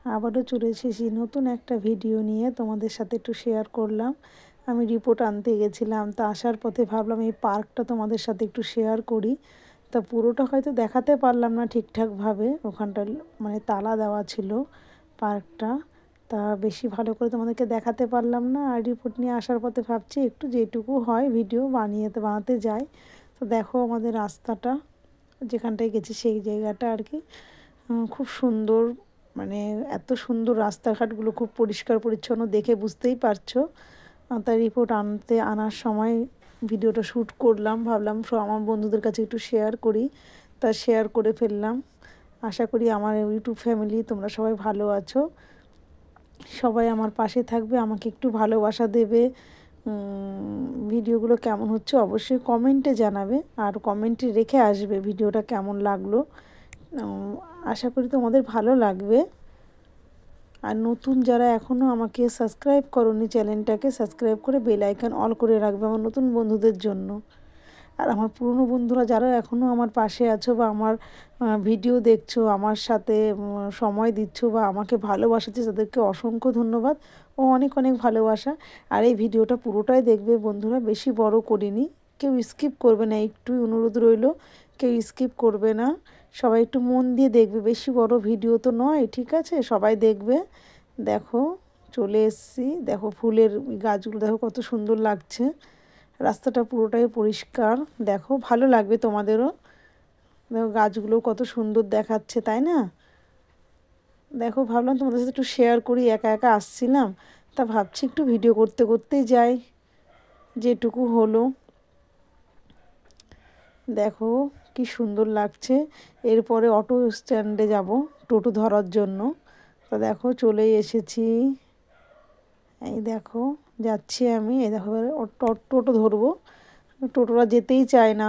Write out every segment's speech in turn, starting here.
আবারও চলে এসেছি নতুন একটা ভিডিও নিয়ে, তোমাদের সাথে একটু শেয়ার করলাম। আমি রিপোর্ট আনতে গেছিলাম, তা আসার পথে ভাবলাম এই পার্কটা তোমাদের সাথে একটু শেয়ার করি। তা পুরোটা হয়তো দেখাতে পারলাম না ঠিকঠাকভাবে, ওখানটা মানে তালা দেওয়া ছিল পার্কটা, তা বেশি ভালো করে তোমাদেরকে দেখাতে পারলাম না। আর রিপোর্ট নিয়ে আসার পথে ভাবছি একটু যেটুকু হয় ভিডিও বানাতে যাই। তো দেখো আমাদের রাস্তাটা, যেখানটায় গেছি সেই জায়গাটা আর কি খুব সুন্দর, মানে এত সুন্দর রাস্তাঘাটগুলো খুব পরিষ্কার পরিচ্ছন্ন, দেখে বুঝতেই পারছো। তাই রিপোর্ট আনার সময় ভিডিওটা শ্যুট করলাম, ভাবলাম আমার বন্ধুদের কাছে একটু শেয়ার করি, তা শেয়ার করে ফেললাম। আশা করি আমার ইউটিউব ফ্যামিলি তোমরা সবাই ভালো আছো, সবাই আমার পাশে থাকবে, আমাকে একটু ভালোবাসা দেবে। ভিডিওগুলো কেমন হচ্ছে অবশ্যই কমেন্টে জানাবে, আর কমেন্টে রেখে আসবে ভিডিওটা কেমন লাগলো। আশা করি তোমাদের ভালো লাগবে। আর নতুন যারা এখনও আমাকে সাবস্ক্রাইব করোনি, চ্যানেলটাকে সাবস্ক্রাইব করে বেল আইকন অল করে রাখবে আমার নতুন বন্ধুদের জন্য। আর আমার পুরনো বন্ধুরা যারা এখনও আমার পাশে আছো বা আমার ভিডিও দেখছো, আমার সাথে সময় দিচ্ছ বা আমাকে ভালোবাসাচ্ছ, তাদেরকে অসংখ্য ধন্যবাদ ও অনেক অনেক ভালোবাসা। আর এই ভিডিওটা পুরোটাই দেখবে বন্ধুরা, বেশি বড় করিনি, কেউ স্কিপ করবে না, একটুই অনুরোধ রইল, কেউ স্কিপ করবে না, সবাই একটু মন দিয়ে দেখবে, বেশি বড় ভিডিও তো নয়, ঠিক আছে, সবাই দেখবে। দেখো চলে এসেছি, দেখো ফুলের গাছগুলো দেখো কত সুন্দর লাগছে, রাস্তাটা পুরোটাই পরিষ্কার, দেখো ভালো লাগবে তোমাদেরও। দেখো গাছগুলো কত সুন্দর দেখাচ্ছে, তাই না? দেখো ভাবলাম তোমাদের সাথে একটু শেয়ার করি, একা একা আসছিলাম, তা ভাবছি একটু ভিডিও করতে করতেই যাই, যেটুকু হলো। দেখো কি সুন্দর লাগছে। এরপরে অটো স্ট্যান্ডে যাব টোটো ধরার জন্য, তা দেখো চলেই এসেছি। এই দেখো যাচ্ছি আমি, এই দেখো টোটো ধরবো, টোটোরা যেতেই চায় না,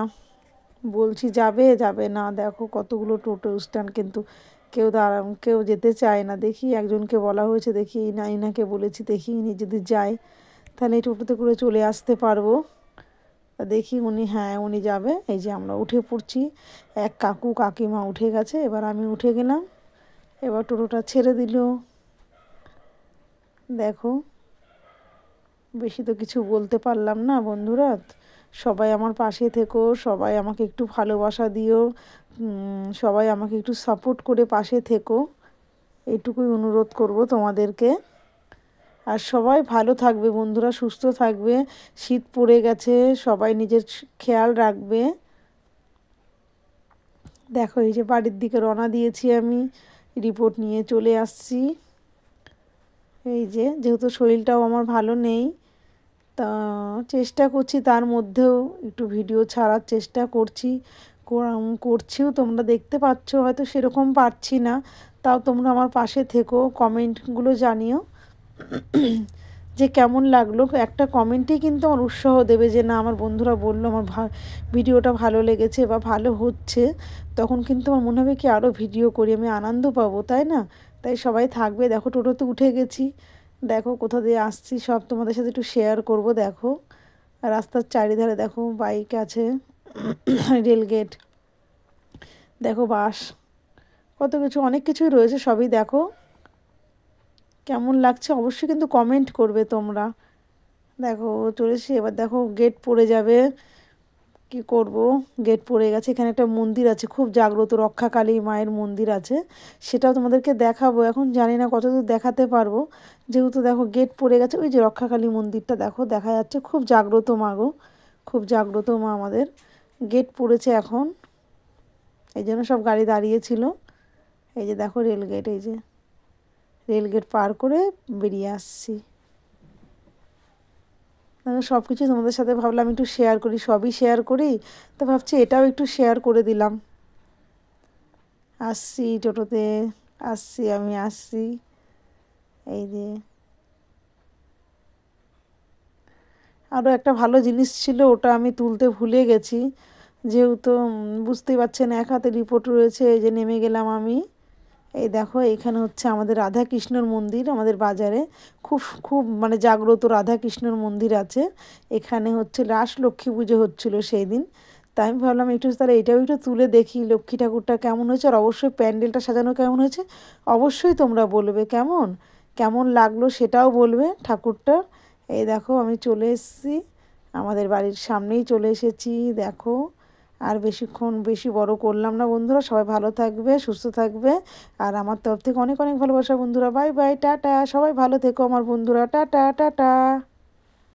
বলছি যাবে যাবে না। দেখো কতগুলো টোটো স্ট্যান্ড, কিন্তু কেউ যেতে চায় না। দেখি একজনকে বলা হয়েছে, দেখি ইনাকে বলেছি, দেখি ইনি যদি যায় তাহলে এই টোটোতে করে চলে আসতে পারবো। দেখি উনি যাবে। এই যে আমরা উঠে পড়ছি, এক কাকু কাকিমা উঠে গেছে, এবার আমি উঠে গেলাম, এবার টোটোটা ছেড়ে দিল। দেখো বেশি তো কিছু বলতে পারলাম না বন্ধুরা, সবাই আমার পাশে থেকো, সবাই আমাকে একটু ভালোবাসা দিও, সবাই আমাকে একটু সাপোর্ট করে পাশে থেকো, এইটুকুই অনুরোধ করব তোমাদেরকে। আর সবাই ভালো থাকবে বন্ধুরা, সুস্থ থাকবে, শীত পড়ে গেছে, সবাই নিজের খেয়াল রাখবে। দেখো এই যে বাড়ির দিকে রওনা দিয়েছি আমি, রিপোর্ট নিয়ে চলে আসছি। এই যে যেহেতু শরীরটাও আমার ভালো নেই, তা চেষ্টা করছি তার মধ্যেও একটু ভিডিও ছাড়ার চেষ্টা করছিও, তোমরা দেখতে পাচ্ছ, হয়তো সেরকম পারছি না, তাও তোমরা আমার পাশে থেকো, কমেন্টগুলো জানিও যে কেমন লাগলো। একটা কমেন্টেই কিন্তু আমার উৎসাহ দেবে যে না, আমার বন্ধুরা বললো আমার ভিডিওটা ভালো লেগেছে বা ভালো হচ্ছে, তখন কিন্তু আমার মনে হবে কি আরও ভিডিও করি, আমি আনন্দ পাবো, তাই না? তাই সবাই থাকবে। দেখো টোটোতে উঠে গেছি, দেখো কোথা দিয়ে আসছি সব তোমাদের সাথে একটু শেয়ার করব। দেখো রাস্তার চারিধারে দেখো বাইক আছে, রেলগেট, দেখো বাস, কত কিছু, অনেক কিছুই রয়েছে, সবই দেখো। কেমন লাগছে অবশ্যই কিন্তু কমেন্ট করবে তোমরা। দেখো চলেছি, এবার দেখো গেট পড়ে যাবে, কি করব, গেট পড়ে গেছে। এখানে একটা মন্দির আছে, খুব জাগ্রত রক্ষাকালী মায়ের মন্দির আছে, সেটাও তোমাদেরকে দেখাবো। এখন জানি না কতদূর দেখাতে পারবো, যেহেতু দেখো গেট পড়ে গেছে। ওই যে রক্ষাকালী মন্দিরটা দেখো দেখা যাচ্ছে, খুব জাগ্রত মা গো, খুব জাগ্রত মা আমাদের। গেট পড়েছে এখন, এই জন্য সব গাড়ি দাঁড়িয়েছিল। এই যে দেখো রেলগেট, এই যে রেলগেট পার করে বেরিয়ে আসছি। সব কিছু তোমাদের সাথে ভাবলাম একটু শেয়ার করি, সবই শেয়ার করি, তো ভাবছি এটাও একটু শেয়ার করে দিলাম। আসছি টোটোতে, আমি আসছি। এই যে আরও একটা ভালো জিনিস ছিল, ওটা আমি তুলতে ভুলে গেছি, যেহেতু বুঝতেই পারছেন এক হাতে রিপোর্ট রয়েছে। এই যে নেমে গেলাম আমি, এই দেখো এখানে হচ্ছে আমাদের রাধা কৃষ্ণর মন্দির, আমাদের বাজারে খুব খুব মানে জাগ্রত রাধা কৃষ্ণর মন্দির আছে। এখানে হচ্ছে রাস লক্ষ্মী পুজো হচ্ছিলো সেই দিন, তাই আমি ভাবলাম একটু তাহলে এটাও একটু তুলে দেখি লক্ষ্মী ঠাকুরটা কেমন হয়েছে, আর অবশ্যই প্যান্ডেলটা সাজানো কেমন হয়েছে অবশ্যই তোমরা বলবে কেমন কেমন লাগলো সেটাও বলবে ঠাকুরটা। এই দেখো আমি চলে এসেছি, আমাদের বাড়ির সামনেই চলে এসেছি দেখো। আর বেশিক্ষণ বেশি বড় করলাম না বন্ধুরা, সবাই ভালো থাকবে সুস্থ থাকবে, আর আমার তরফ থেকে অনেক অনেক ভালোবাসা বন্ধুরা। বাই বাই, টাটা, সবাই ভালো থেকো আমার বন্ধুরা, টাটা টাটা।